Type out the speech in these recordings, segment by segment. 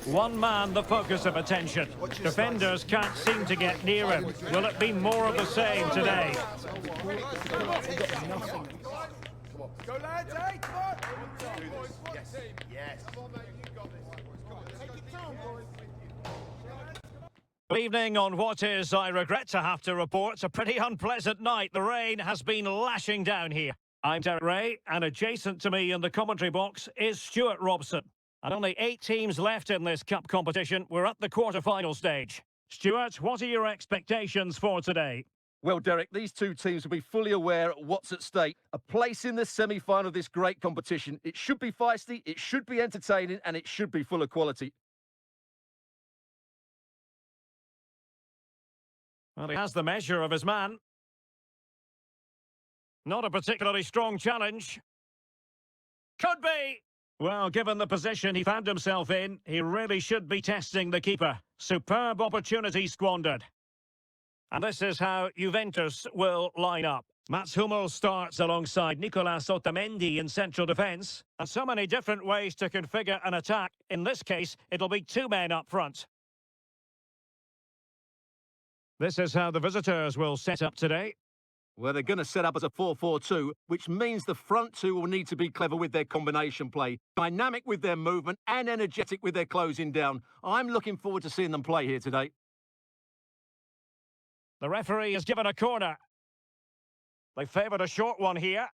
One man the focus of attention. Defenders can't seem to get near him. Will it be more of the same today? Go lads, hey, come on! Yes. Good evening on what is, I regret to have to report, a pretty unpleasant night. The rain has been lashing down here. I'm Derek Ray, and adjacent to me in the commentary box is Stuart Robson. And only 8 teams left in this cup competition. We're at the quarter-final stage. Stuart, what are your expectations for today? Well, Derek, these two teams will be fully aware of what's at stake. A place in the semi-final of this great competition. It should be feisty, it should be entertaining, and it should be full of quality. Well, he has the measure of his man. Not a particularly strong challenge. Could be! Well, given the position he found himself in, he really should be testing the keeper. Superb opportunity squandered. And this is how Juventus will line up. Mats Hummels starts alongside Nicolas Otamendi in central defence. And so many different ways to configure an attack. In this case, it'll be 2 men up front. This is how the visitors will set up today. Well, they're going to set up as a 4-4-2, which means the front two will need to be clever with their combination play, dynamic with their movement and energetic with their closing down. I'm looking forward to seeing them play here today. The referee has given a corner. They favoured a short one here.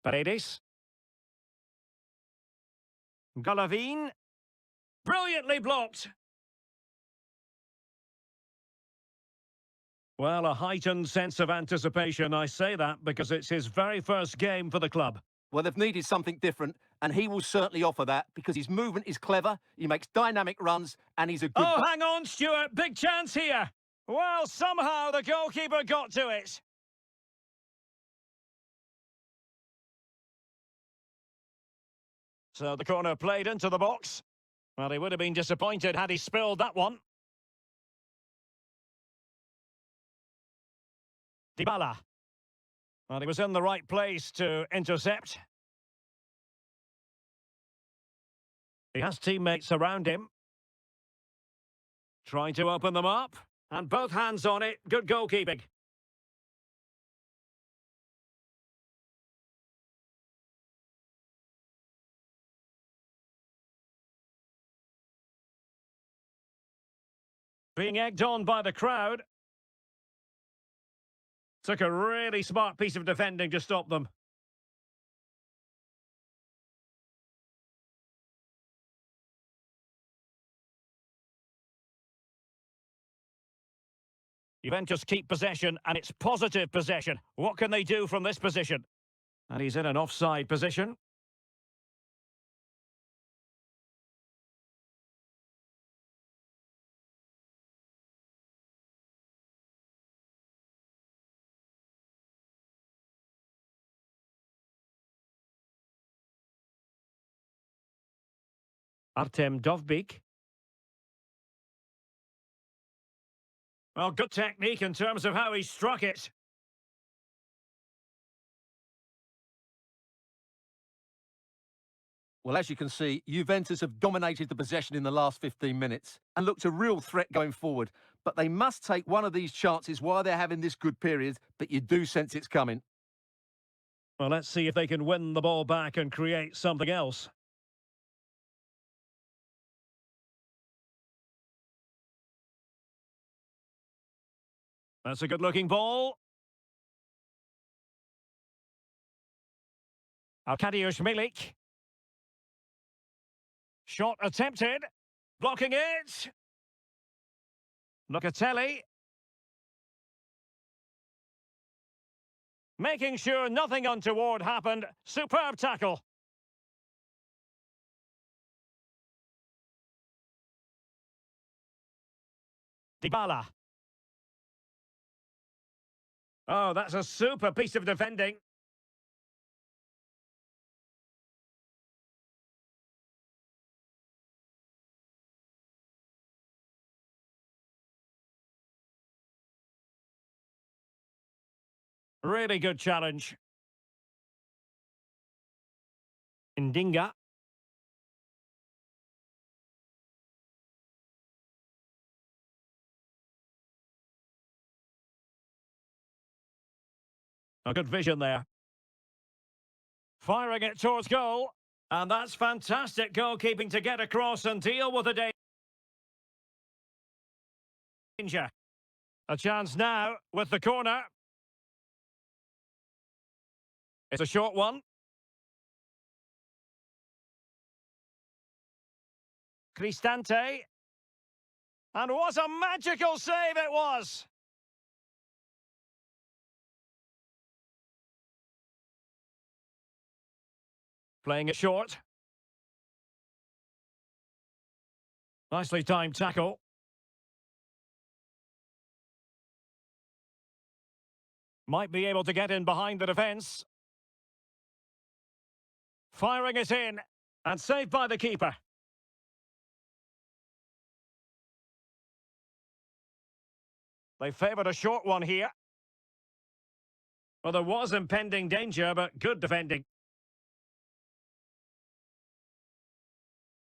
Paredes. Golovin. Brilliantly blocked. Well, a heightened sense of anticipation. I say that because it's his very first game for the club. Well, they've needed something different, and he will certainly offer that because his movement is clever, he makes dynamic runs, and he's a good... Oh, hang on, Stuart. Big chance here. Well, somehow the goalkeeper got to it. So the corner played into the box. Well, he would have been disappointed had he spilled that one. Dybala. Well, he was in the right place to intercept. He has teammates around him. Trying to open them up. And both hands on it. Good goalkeeping. Being egged on by the crowd. Took a really smart piece of defending to stop them. Juventus keep possession, and it's positive possession. What can they do from this position? And he's in an offside position. Artem Dovbyk. Well, good technique in terms of how he struck it. Well, as you can see, Juventus have dominated the possession in the last 15 minutes and looked a real threat going forward. But they must take one of these chances while they're having this good period, but you do sense it's coming. Well, let's see if they can win the ball back and create something else. That's a good-looking ball. Arkadiusz Milik. Shot attempted. Blocking it. Locatelli. Making sure nothing untoward happened. Superb tackle. Dybala. Oh, that's a super piece of defending. Really good challenge. Niga. A good vision there. Firing it towards goal. And that's fantastic goalkeeping to get across and deal with the danger. A chance now with the corner. It's a short one. Cristante. And what a magical save it was! Playing it short. Nicely timed tackle. Might be able to get in behind the defence. Firing it in. And saved by the keeper. They favoured a short one here. Well, there was impending danger, but good defending.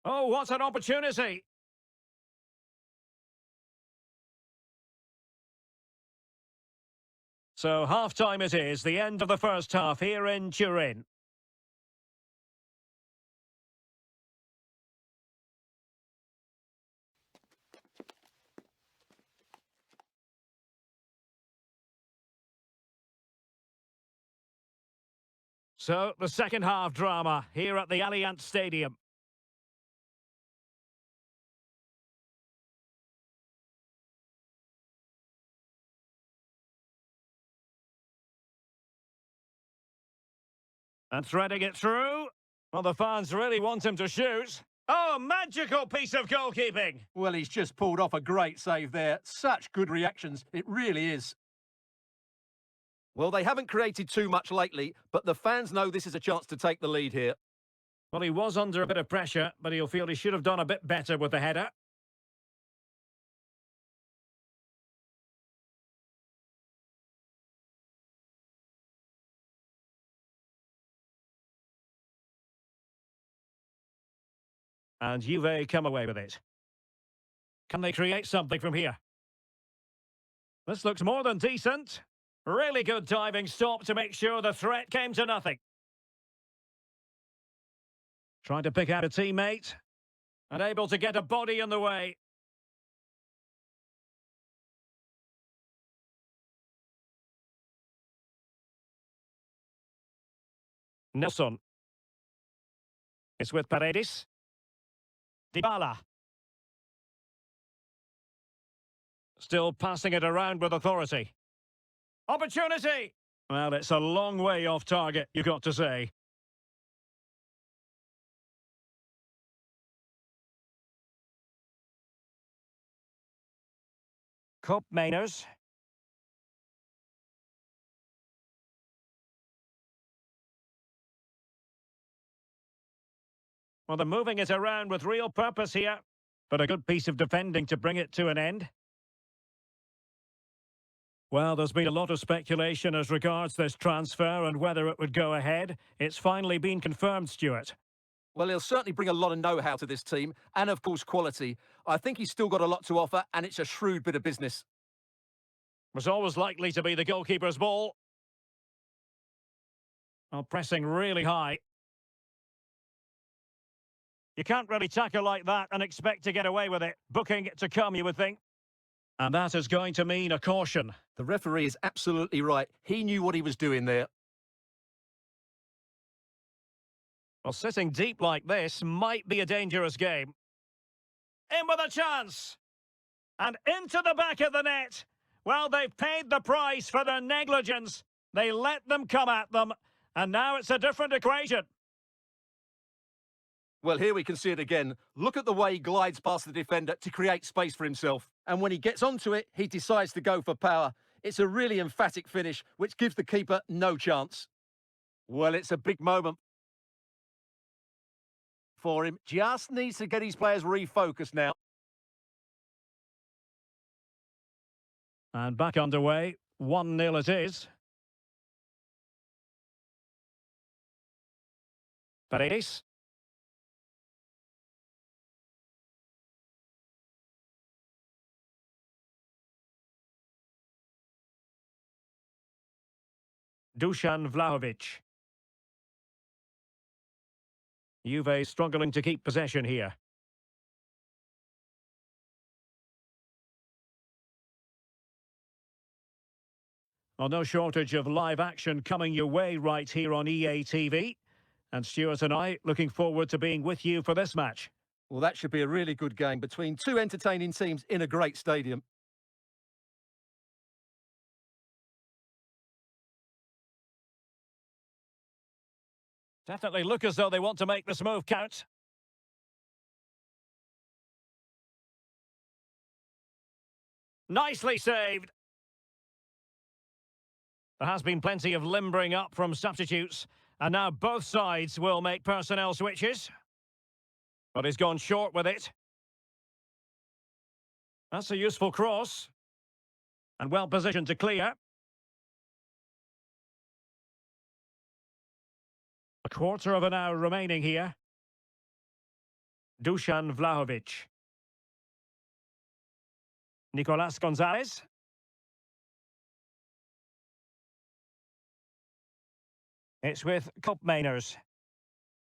Oh, what an opportunity! So half-time it is, the end of the first half here in Turin. So, the second half drama here at the Allianz Stadium. And threading it through. Well, the fans really want him to shoot. Oh, magical piece of goalkeeping. Well, he's just pulled off a great save there. Such good reactions. It really is. Well, they haven't created too much lately, but the fans know this is a chance to take the lead here. Well, he was under a bit of pressure, but he'll feel he should have done a bit better with the header. And Juve come away with it. Can they create something from here? This looks more than decent. Really good diving stop to make sure the threat came to nothing. Trying to pick out a teammate. And able to get a body in the way. Nelson. It's with Paredes. Dybala. Still passing it around with authority. Opportunity! Well, it's a long way off target, you've got to say. Cup Mainers. Well, they're moving it around with real purpose here, but a good piece of defending to bring it to an end. Well, there's been a lot of speculation as regards this transfer and whether it would go ahead. It's finally been confirmed, Stuart. Well, he'll certainly bring a lot of know-how to this team, and of course quality. I think he's still got a lot to offer, and it's a shrewd bit of business. Was always likely to be the goalkeeper's ball. Well, pressing really high. You can't really tackle like that and expect to get away with it. Booking to come, you would think. And that is going to mean a caution. The referee is absolutely right. He knew what he was doing there. Well, sitting deep like this might be a dangerous game. In with a chance! And into the back of the net. Well, they've paid the price for their negligence. They let them come at them. And now it's a different equation. Well, here we can see it again. Look at the way he glides past the defender to create space for himself. And when he gets onto it, he decides to go for power. It's a really emphatic finish, which gives the keeper no chance. Well, it's a big moment for him. Just needs to get his players refocused now. And back underway. 1-0 it is. Paredes. Dusan Vlahovic. Juve struggling to keep possession here. Well, no shortage of live action coming your way right here on EA TV. And Stuart and I looking forward to being with you for this match. Well, that should be a really good game between two entertaining teams in a great stadium. Definitely look as though they want to make this move count. Nicely saved. There has been plenty of limbering up from substitutes, and now both sides will make personnel switches. But he's gone short with it. That's a useful cross. And well positioned to clear. A quarter of an hour remaining here. Dusan Vlahovic. Nicolas Gonzalez. It's with Koopmeiners.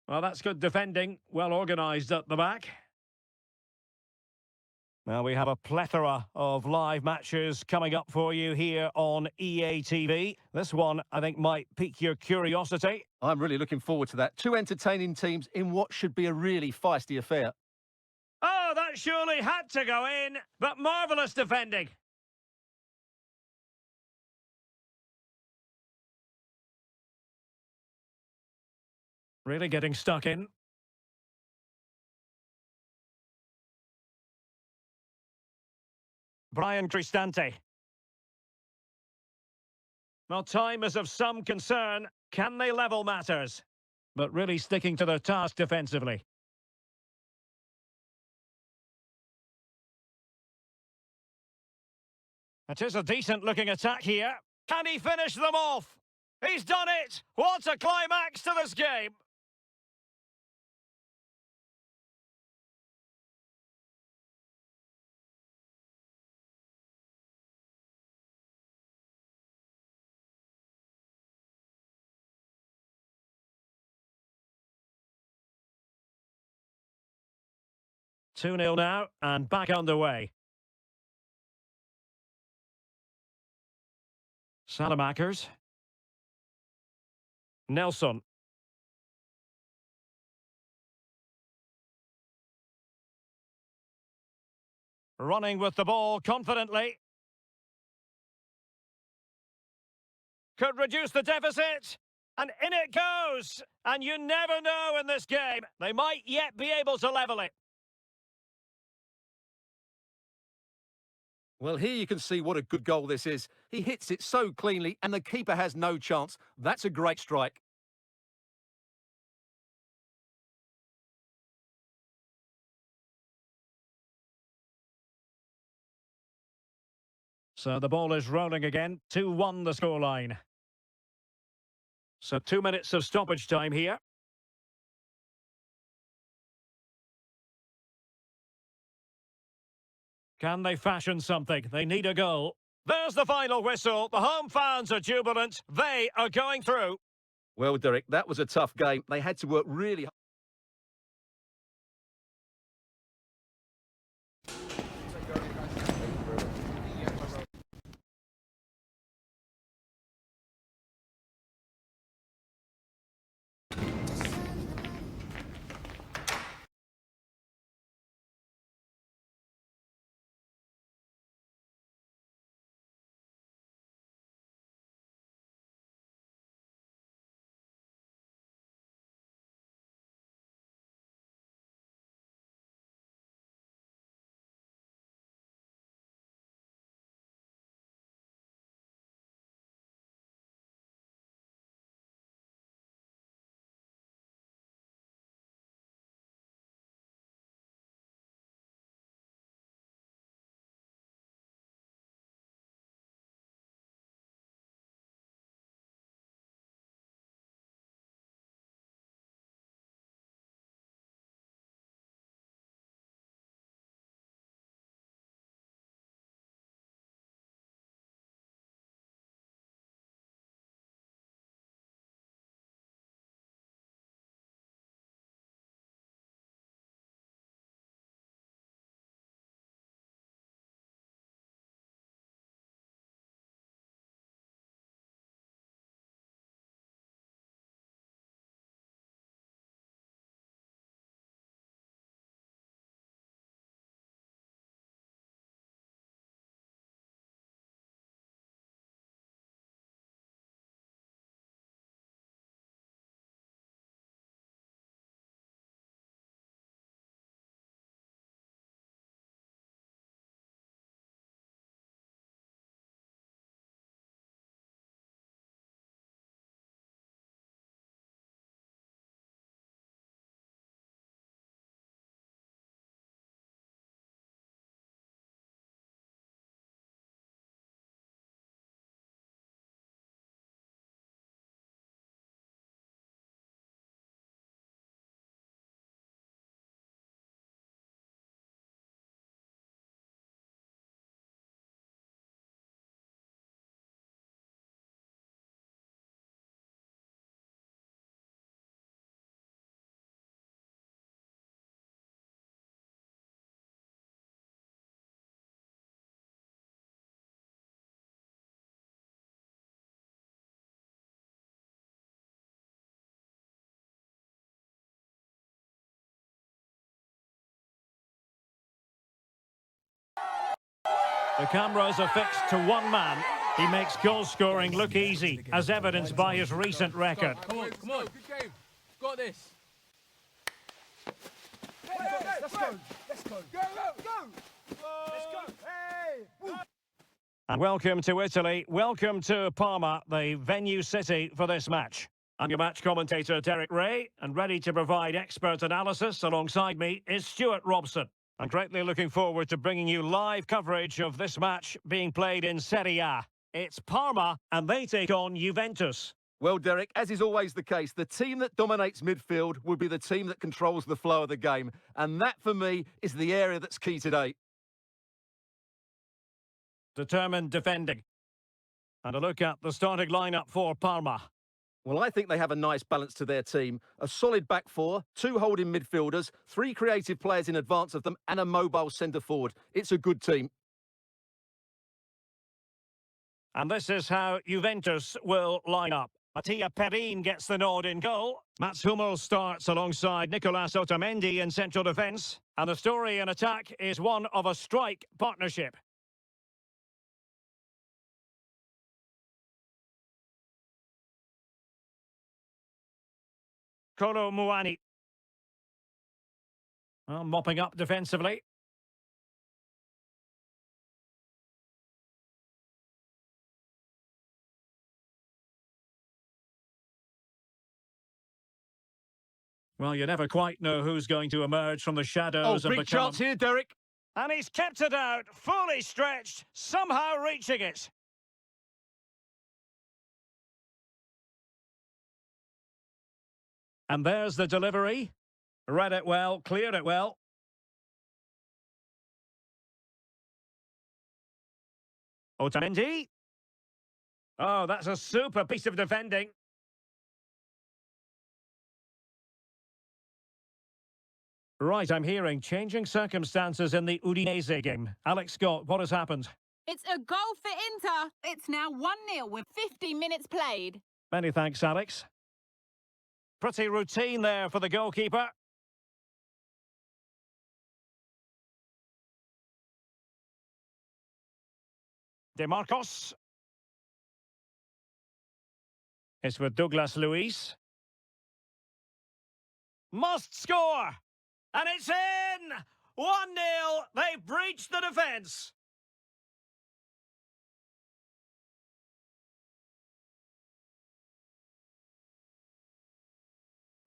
Well, that's good defending. Well organised at the back. Now we have a plethora of live matches coming up for you here on EA TV. This one, I think, might pique your curiosity. I'm really looking forward to that. Two entertaining teams in what should be a really feisty affair. Oh, that surely had to go in, but marvellous defending. Really getting stuck in. Brian Cristante. Well, time is of some concern. Can they level matters? But really sticking to their task defensively. It is a decent-looking attack here. Can he finish them off? He's done it! What a climax to this game! Two 0 now, and back underway. Salamakers. Nelson. Running with the ball confidently. Could reduce the deficit. And in it goes. And you never know in this game. They might yet be able to level it. Well, here you can see what a good goal this is. He hits it so cleanly and the keeper has no chance. That's a great strike. So the ball is rolling again. 2-1 the scoreline. So 2 minutes of stoppage time here. Can they fashion something? They need a goal. There's the final whistle. The home fans are jubilant. They are going through. Well, Derek, that was a tough game. They had to work really hard. The cameras are fixed to one man. He makes goal-scoring look easy, as evidenced by his recent record. Come on, come on. Good game. Got this. Let's go. Let's go. Go, go, go. Let's go. Hey. And welcome to Italy. Welcome to Parma, the venue city for this match. I'm your match commentator, Derek Ray, and ready to provide expert analysis alongside me is Stuart Robson. I'm greatly looking forward to bringing you live coverage of this match being played in Serie A. It's Parma, and they take on Juventus. Well, Derek, as is always the case, the team that dominates midfield will be the team that controls the flow of the game. And that, for me, is the area that's key today. Determined defending. And a look at the starting lineup for Parma. Well, I think they have a nice balance to their team. A solid back four, two holding midfielders, three creative players in advance of them, and a mobile centre-forward. It's a good team. And this is how Juventus will line up. Mattia Perin gets the nod in goal. Mats Hummels starts alongside Nicolas Otamendi in central defence. And the story in attack is one of a strike partnership. Kolo Muani. Well, mopping up defensively. Well, you never quite know who's going to emerge from the shadows and big chance here, Derek. And he's kept it out, fully stretched, somehow reaching it. And there's the delivery. Read it well, cleared it well. Otamendi. Oh, that's a super piece of defending. Right, I'm hearing changing circumstances in the Udinese game. Alex Scott, what has happened? It's a goal for Inter. It's now 1-0 with 50 minutes played. Many thanks, Alex. Pretty routine there for the goalkeeper. De Marcos. It's with Douglas Luiz. Must score! And it's in! 1-0. They've breached the defence.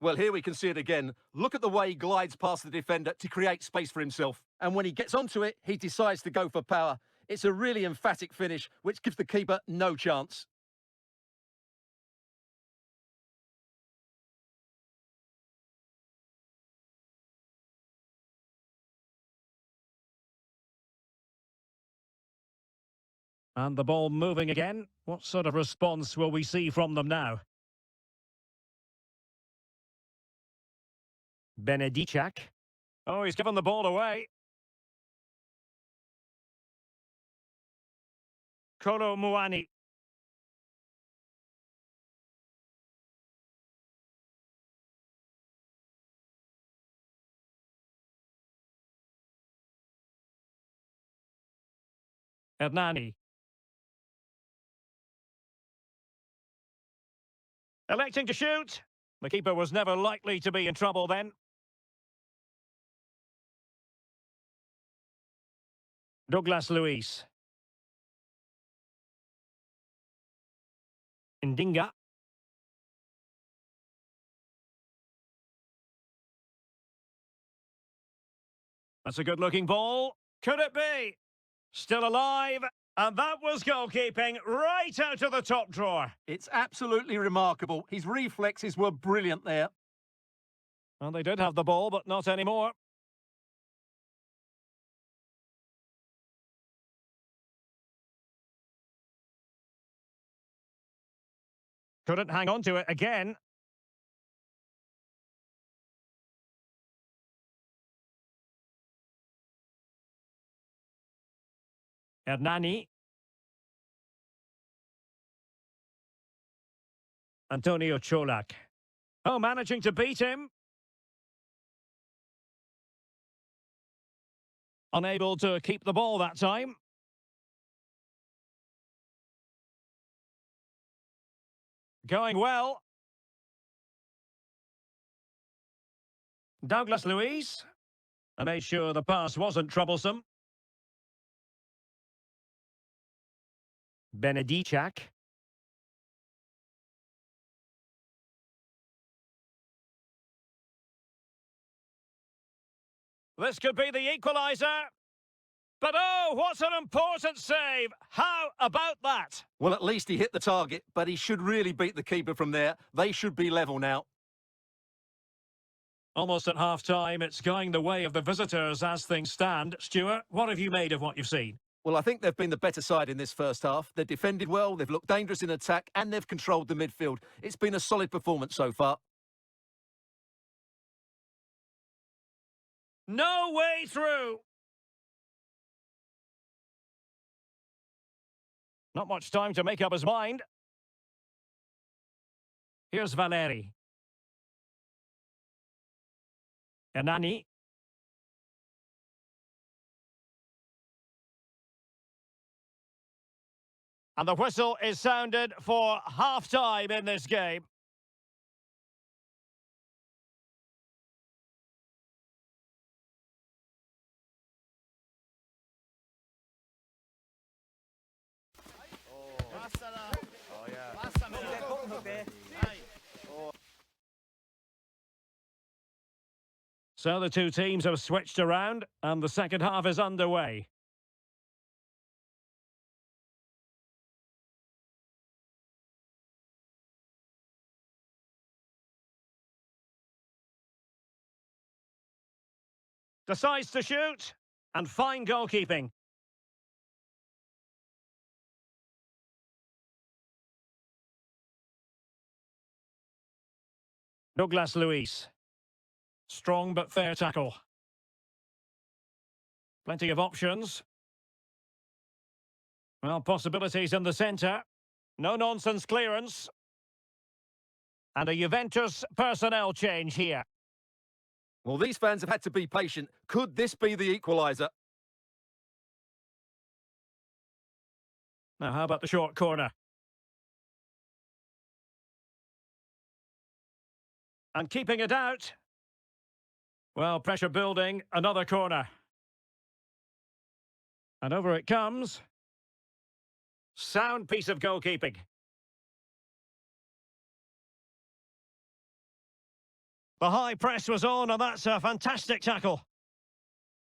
Well, here we can see it again. Look at the way he glides past the defender to create space for himself. And when he gets onto it, he decides to go for power. It's a really emphatic finish, which gives the keeper no chance. And the ball moving again. What sort of response will we see from them now? Benedicak. Oh, he's given the ball away. Kolo Muani. Hernani. Electing to shoot. The keeper was never likely to be in trouble then. Douglas Luiz. Niga. That's a good-looking ball. Could it be? Still alive. And that was goalkeeping right out of the top drawer. It's absolutely remarkable. His reflexes were brilliant there. Well, they did have the ball, but not anymore. Couldn't hang on to it again. Hernani. Antonio Cholak. Oh, managing to beat him. Unable to keep the ball that time. going well. Douglas Luiz. And made sure the pass wasn't troublesome. Benedicak. This could be the equaliser. But oh, what an important save! How about that? Well, at least he hit the target, but he should really beat the keeper from there. They should be level now. Almost at half-time, it's going the way of the visitors as things stand. Stuart, what have you made of what you've seen? Well, I think they've been the better side in this first half. They've defended well, they've looked dangerous in attack, and they've controlled the midfield. It's been a solid performance so far. No way through! Not much time to make up his mind. Here's Valeri. Hernani. And the whistle is sounded for half-time in this game. So the two teams have switched around and the second half is underway. Decides to shoot and fine goalkeeping. Douglas Luiz. Strong but fair tackle. Plenty of options. Well, possibilities in the centre. No-nonsense clearance. And a Juventus personnel change here. Well, these fans have had to be patient. Could this be the equaliser? Now, how about the short corner? And keeping it out. Well, pressure building, another corner. And over it comes. Sound piece of goalkeeping. The high press was on, and that's a fantastic tackle.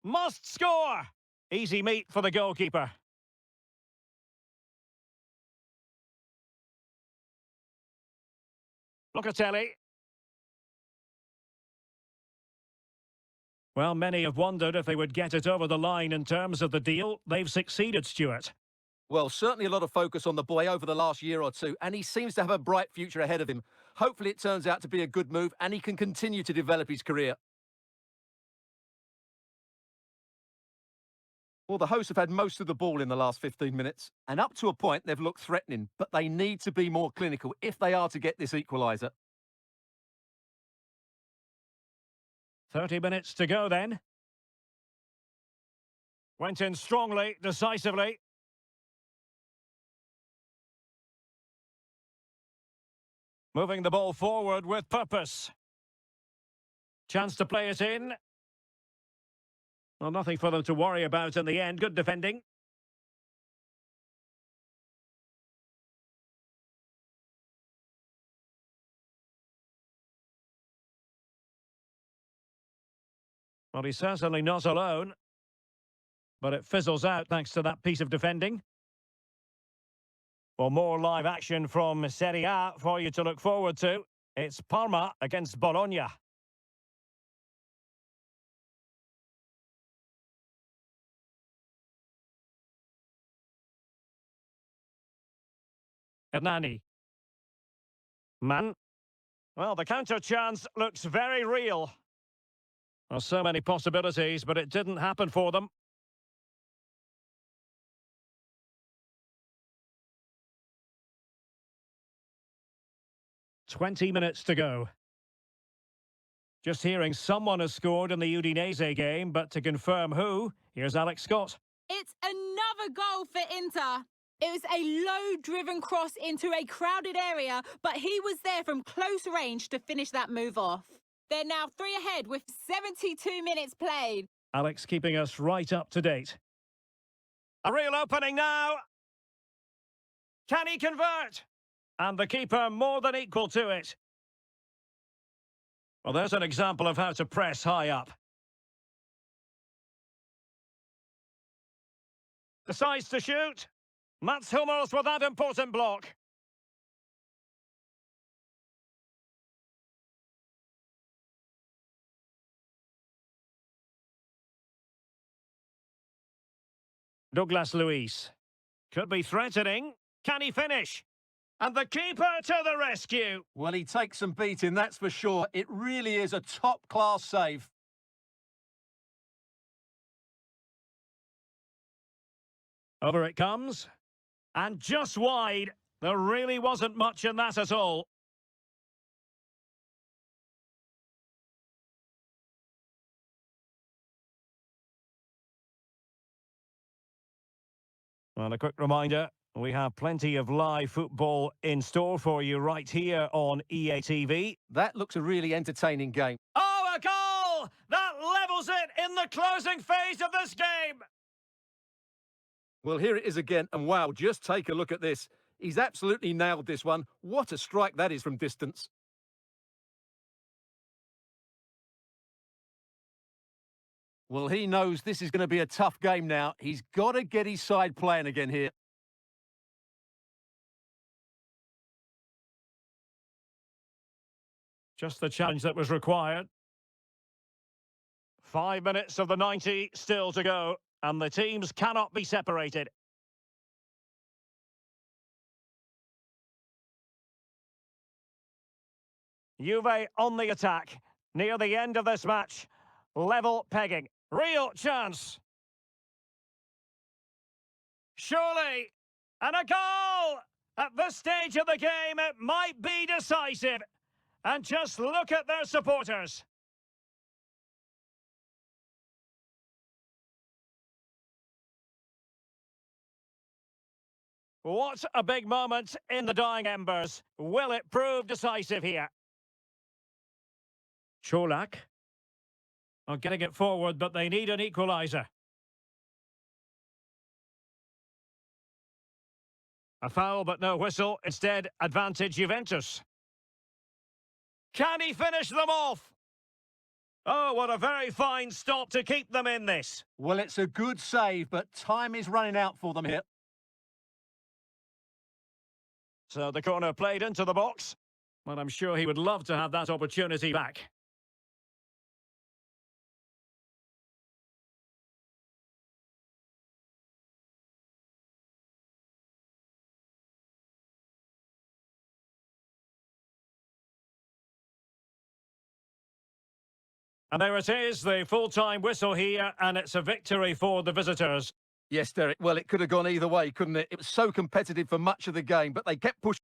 Must score! Easy meat for the goalkeeper. Locatelli. Well, many have wondered if they would get it over the line in terms of the deal. They've succeeded, Stuart. Well, certainly a lot of focus on the boy over the last year or two, and he seems to have a bright future ahead of him. Hopefully it turns out to be a good move, and he can continue to develop his career. Well, the hosts have had most of the ball in the last 15 minutes, and up to a point they've looked threatening, but they need to be more clinical if they are to get this equaliser. 30 minutes to go then. Went in strongly, decisively. Moving the ball forward with purpose. Chance to play it in. Well, nothing for them to worry about in the end. Good defending. Well, he's certainly not alone. But it fizzles out thanks to that piece of defending. Well, more live action from Serie A for you to look forward to. It's Parma against Bologna. Hernani. Man. Well, the counter chance looks very real. Well, so many possibilities, but it didn't happen for them. "20 minutes to go. Just hearing someone has scored in the Udinese game, but to confirm who, here's Alex Scott. It's another goal for Inter. It was a low-driven cross into a crowded area, but he was there from close range to finish that move off. They're now 3 ahead with 72 minutes played. Alex keeping us right up to date. A real opening now. Can he convert? And the keeper more than equal to it. Well, there's an example of how to press high up. Decides to shoot. Mats Hummels with that important block. Douglas Luiz. Could be threatening. Can he finish? And the keeper to the rescue. Well, he takes some beating, that's for sure. It really is a top-class save. Over it comes. And just wide. There really wasn't much in that at all. Well, a quick reminder, we have plenty of live football in store for you right here on EA TV. That looks a really entertaining game. Oh, a goal! That levels it in the closing phase of this game! Well, here it is again, and wow, just take a look at this. He's absolutely nailed this one. What a strike that is from distance. Well, he knows this is going to be a tough game now. He's got to get his side playing again here. Just the challenge that was required. 5 minutes of the 90 still to go, and the teams cannot be separated. Juve on the attack, near the end of this match. Level pegging. Real chance. Surely. And a goal! At this stage of the game, it might be decisive. And just look at their supporters. What a big moment in the dying embers. Will it prove decisive here? Cholak are getting it forward, but they need an equaliser. A foul, but no whistle. Instead, advantage Juventus. Can he finish them off? Oh, what a very fine stop to keep them in this. Well, it's a good save, but time is running out for them here. So the corner played into the box. But I'm sure he would love to have that opportunity back. And there it is, the full-time whistle here, and it's a victory for the visitors. Yes, Derek. Well, it could have gone either way, couldn't it? It was so competitive for much of the game, but they kept pushing.